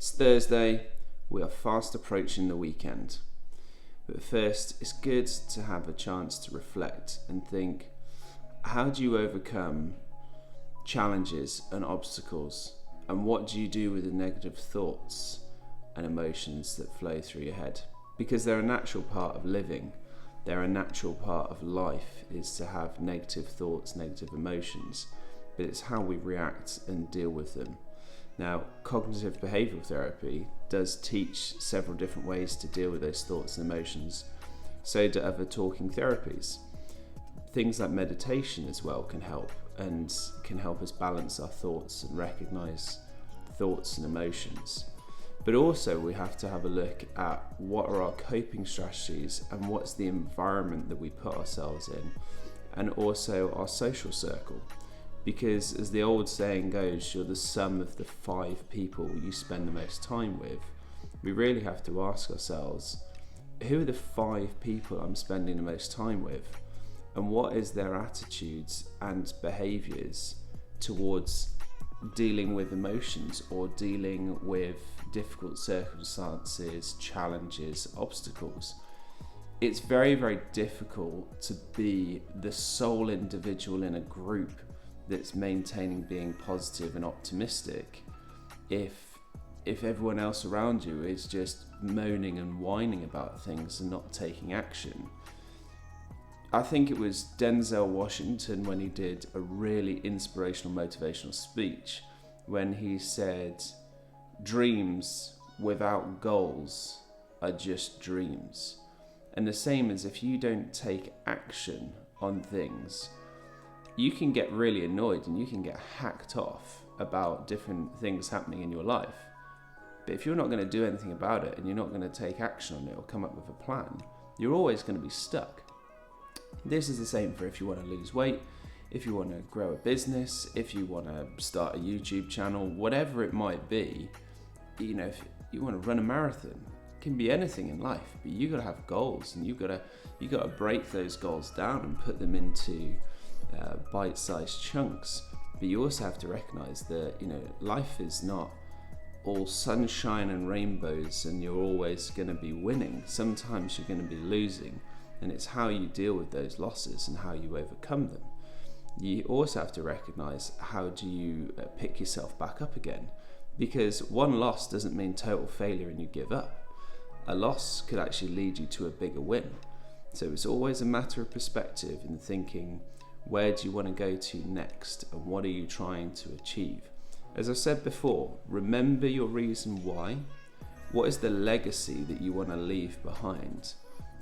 It's Thursday, we are fast approaching the weekend. But first, it's good to have a chance to reflect and think, how do you overcome challenges and obstacles? And what do you do with the negative thoughts and emotions that flow through your head? Because they're a natural part of living. They're a natural part of life, is to have negative thoughts, negative emotions. But it's how we react and deal with them. Now, cognitive behavioural therapy does teach several different ways to deal with those thoughts and emotions. So do other talking therapies. Things like meditation as well can help, and can help us balance our thoughts and recognise thoughts and emotions. But also we have to have a look at what are our coping strategies and what's the environment that we put ourselves in, and also our social circle. Because as the old saying goes, you're the sum of the 5 people you spend the most time with. We really have to ask ourselves, who are the 5 people I'm spending the most time with? And what is their attitudes and behaviours towards dealing with emotions or dealing with difficult circumstances, challenges, obstacles? It's very, very difficult to be the sole individual in a group that's maintaining being positive and optimistic if everyone else around you is just moaning and whining about things and not taking action. I think it was Denzel Washington when he did a really inspirational motivational speech when he said, dreams without goals are just dreams. And the same as if you don't take action on things, you can get really annoyed and you can get hacked off about different things happening in your life. But if you're not going to do anything about it and you're not going to take action on it or come up with a plan, you're always going to be stuck. This is the same for if you want to lose weight, if you want to grow a business, if you want to start a YouTube channel, whatever it might be. You know, if you want to run a marathon, it can be anything in life, but you got to have goals, and you got to break those goals down and put them into bite-sized chunks. But you also have to recognize that, you know, life is not all sunshine and rainbows and you're always going to be winning. Sometimes you're going to be losing, and it's how you deal with those losses and how you overcome them. You also have to recognize, how do you pick yourself back up again? Because one loss doesn't mean total failure and you give up. A loss could actually lead you to a bigger win. So it's always a matter of perspective and thinking, where do you want to go to next, and what are you trying to achieve? As I said before, remember your reason why. What is the legacy that you want to leave behind?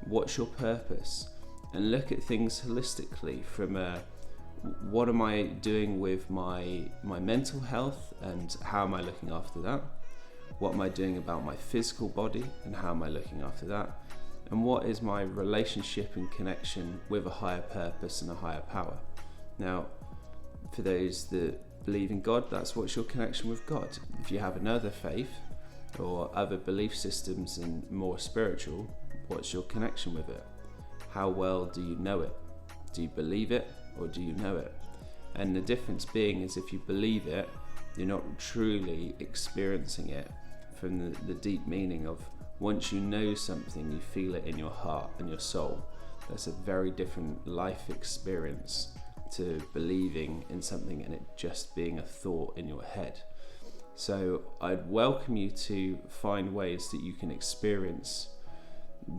What's your purpose? And look at things holistically from what am I doing with my mental health and how am I looking after that? What am I doing about my physical body and how am I looking after that? And what is my relationship and connection with a higher purpose and a higher power? Now, for those that believe in God, that's what's your connection with God. If you have another faith or other belief systems and more spiritual, what's your connection with it? How well do you know it? Do you believe it or do you know it? And the difference being is, if you believe it, you're not truly experiencing it from the deep meaning of, once you know something, you feel it in your heart and your soul. That's a very different life experience to believing in something and it just being a thought in your head. So I'd welcome you to find ways that you can experience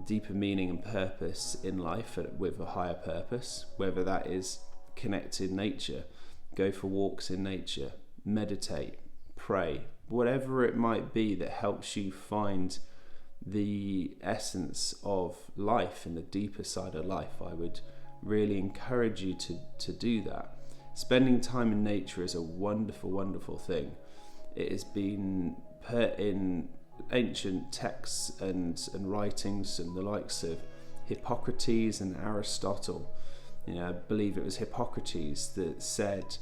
deeper meaning and purpose in life with a higher purpose, whether that is connect in nature, go for walks in nature, meditate, pray, whatever it might be that helps you find the essence of life and the deeper side of life. I would really encourage you to do that. Spending time in nature is a wonderful, wonderful thing. It has been put in ancient texts and writings and the likes of Hippocrates and Aristotle. You know, I believe it was Hippocrates that said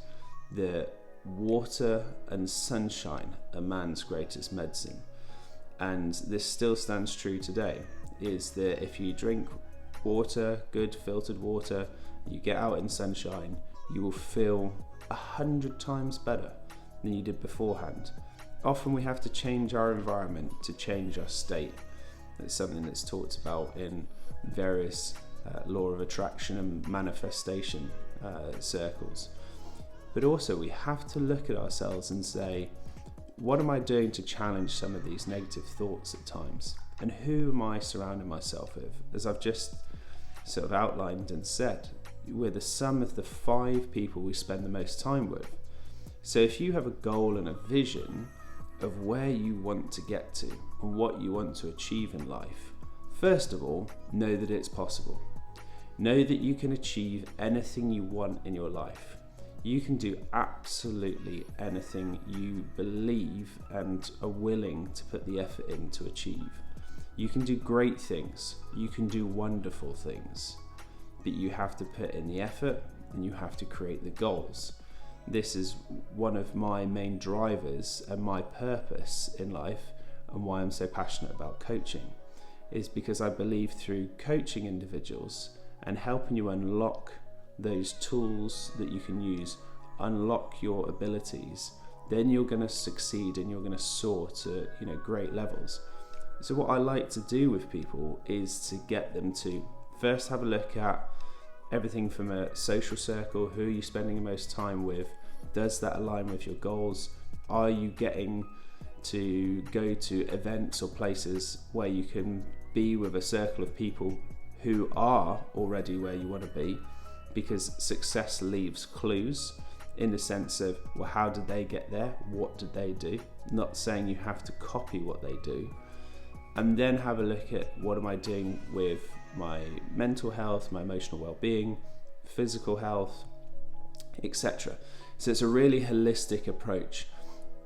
that water and sunshine are man's greatest medicine. And this still stands true today, is that if you drink water, good filtered water, you get out in sunshine, you will feel 100 times better than you did beforehand. often we have to change our environment to change our state. That's something that's talked about in various law of attraction and manifestation circles. But also we have to look at ourselves and say, what am I doing to challenge some of these negative thoughts at times? And who am I surrounding myself with? As I've just sort of outlined and said, we're the sum of the 5 people we spend the most time with. So if you have a goal and a vision of where you want to get to and what you want to achieve in life, first of all, know that it's possible. Know that you can achieve anything you want in your life. You can do absolutely anything you believe and are willing to put the effort in to achieve. You can do great things, you can do wonderful things, but you have to put in the effort and you have to create the goals. This is one of my main drivers and my purpose in life, and why I'm so passionate about coaching, is because I believe through coaching individuals and helping you unlock those tools that you can use, unlock your abilities, then you're going to succeed and you're going to soar to great levels. So what I like to do with people is to get them to first have a look at everything from a social circle. Who are you spending the most time with? Does that align with your goals? Are you getting to go to events or places where you can be with a circle of people who are already where you want to be? Because success leaves clues in the sense of, well, how did they get there? What did they do? Not saying you have to copy what they do. And then have a look at, what am I doing with my mental health, my emotional well-being, physical health, etc. So it's a really holistic approach,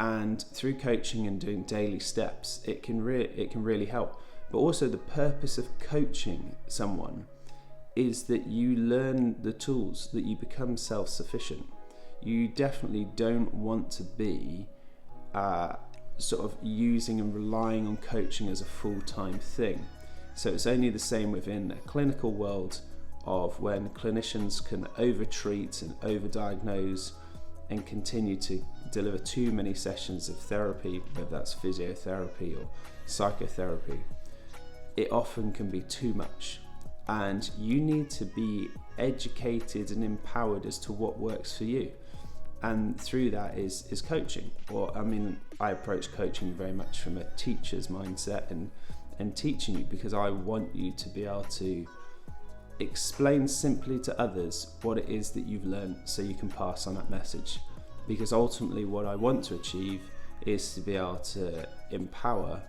and through coaching and doing daily steps, it can really help. But also the purpose of coaching someone is that you learn the tools, that you become self-sufficient. You definitely don't want to be sort of using and relying on coaching as a full-time thing. So it's only the same within a clinical world of when clinicians can over-treat and over-diagnose and continue to deliver too many sessions of therapy, whether that's physiotherapy or psychotherapy. It often can be too much, and you need to be educated and empowered as to what works for you. And through that is coaching. I approach coaching very much from a teacher's mindset and teaching you, because I want you to be able to explain simply to others what it is that you've learned, so you can pass on that message. Because ultimately what I want to achieve is to be able to empower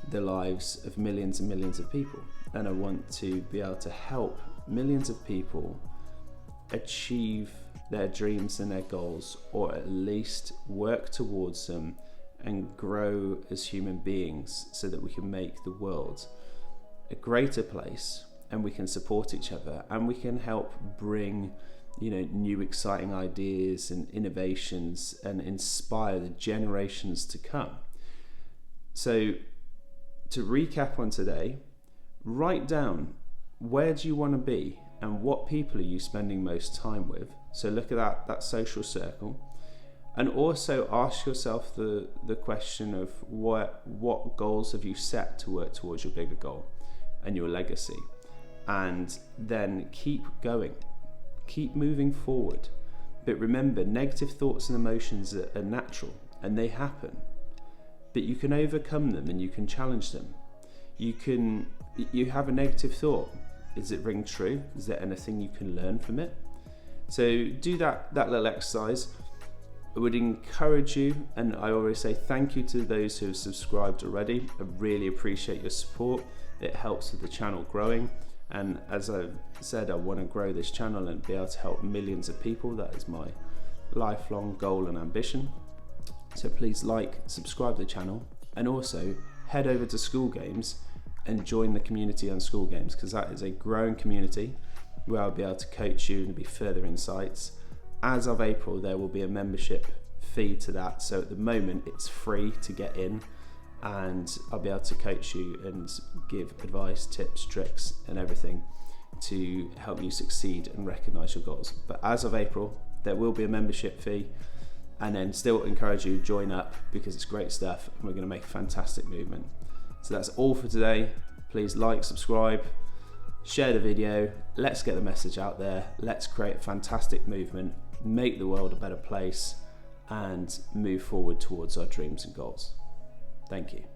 the lives of millions and millions of people. And I want to be able to help millions of people achieve their dreams and their goals, or at least work towards them and grow as human beings, so that we can make the world a greater place, and we can support each other, and we can help bring new exciting ideas and innovations and inspire the generations to come. So to recap on today, write down, where do you want to be and what people are you spending most time with? So look at that social circle, and also ask yourself the question of what goals have you set to work towards your bigger goal and your legacy, and then keep going, keep moving forward. But remember, negative thoughts and emotions are natural and they happen, but you can overcome them and you can challenge them. You have a negative thought. Is it ring true? Is there anything you can learn from it? So do that little exercise. I would encourage you, and I always say thank you to those who have subscribed already. I really appreciate your support. It helps with the channel growing. And as I've said, I want to grow this channel and be able to help millions of people. That is my lifelong goal and ambition. So please subscribe to the channel, and also head over to School Games and join the community on School Games, because that is a growing community where I'll be able to coach you and be further insights. As of April, there will be a membership fee to that. So at the moment, it's free to get in, and I'll be able to coach you and give advice, tips, tricks, and everything to help you succeed and recognize your goals. But as of April, there will be a membership fee, and then still encourage you to join up because it's great stuff and we're going to make a fantastic movement. So that's all for today. Please like, subscribe, share the video. Let's get the message out there. Let's create a fantastic movement, make the world a better place, and move forward towards our dreams and goals. Thank you.